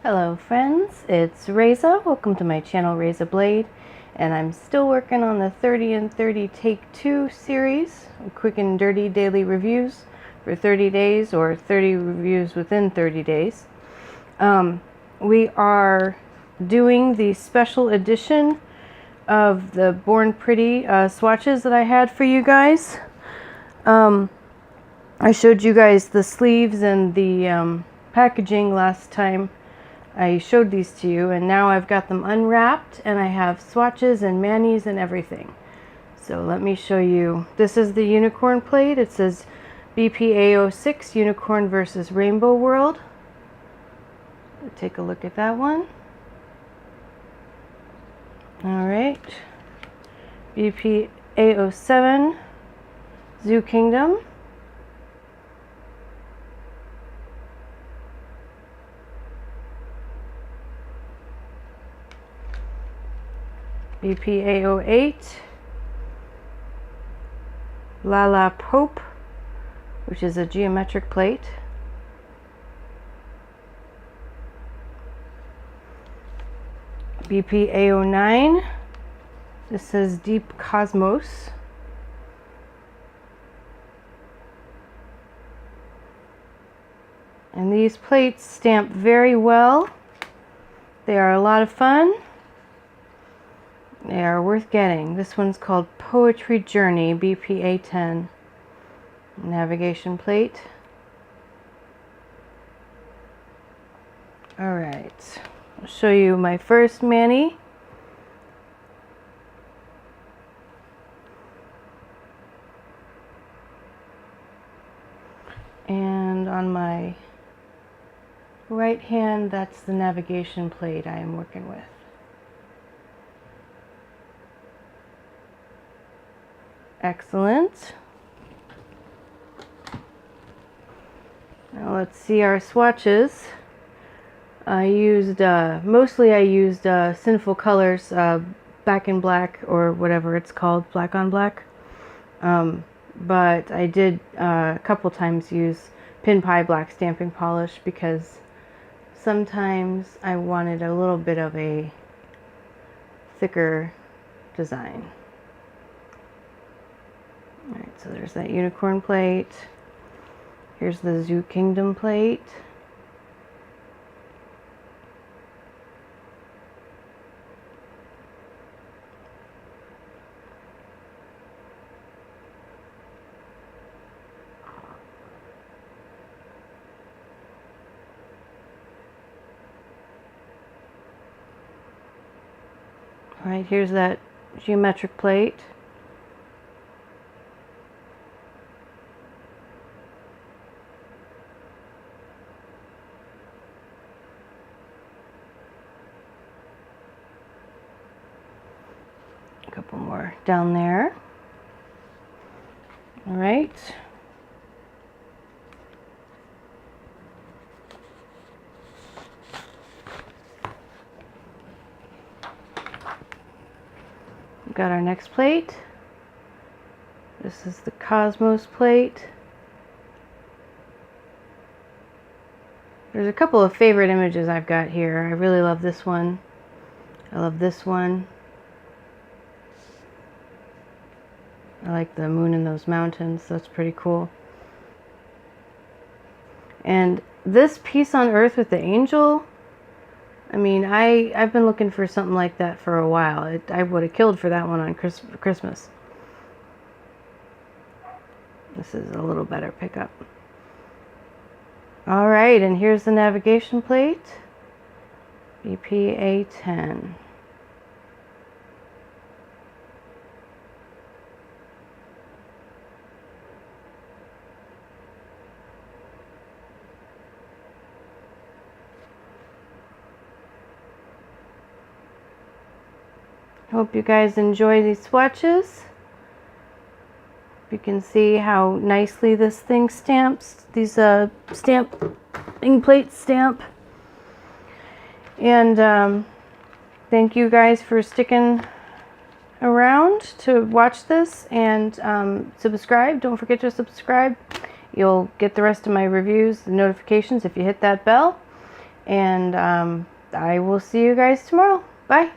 Hello friends, it's Reza. Welcome to my channel, Reza Blade, and I'm still working on the 30 and 30 Take 2 series, quick and dirty daily reviews for 30 days or 30 reviews within 30 days. We are doing the special edition of the Born Pretty swatches that I had for you guys. I showed you guys the sleeves and the packaging last time I showed these to you, and now I've got them unwrapped and I have swatches and manis and everything. So let me show you. This is the unicorn plate. It says BPA06 Unicorn versus Rainbow World. Take a look at that one. Alright. BPA07 Zoo Kingdom. BPA08 Lala Pope, which is a geometric plate. BPA09, this says Deep Cosmos. And these plates stamp very well. They are a lot of fun. They are worth getting. This one's called Poetry Journey, BPA 10. Navigation plate. Alright, I'll show you my first mani. And on my right hand, that's the navigation plate I am working with. Excellent. Now let's see our swatches. I used mostly Sinful Colors Back in Black, or whatever it's called, Black on Black. But I did a couple times use PinPai black stamping polish because sometimes I wanted a little bit of a thicker design. Alright, so there's that unicorn plate. Here's the Zoo Kingdom plate. Alright, here's that geometric plate. Couple more down there. All right. We've got our next plate. This is the Cosmos plate. There's a couple of favorite images I've got here. I really love this one. I love this one. I like the moon in those mountains. That's pretty cool. And this piece on Earth with the angel, I mean, I've been looking for something like that for a while. I would have killed for that one on Christmas. This is a little better pickup. Alright, and here's the navigation plate. BPA 10. Hope you guys enjoy these swatches. You can see how nicely this thing stamps. These stamping plates stamp. And thank you guys for sticking around to watch this, and subscribe. Don't forget to subscribe. You'll get the rest of my reviews, the notifications if you hit that bell. And I will see you guys tomorrow. Bye.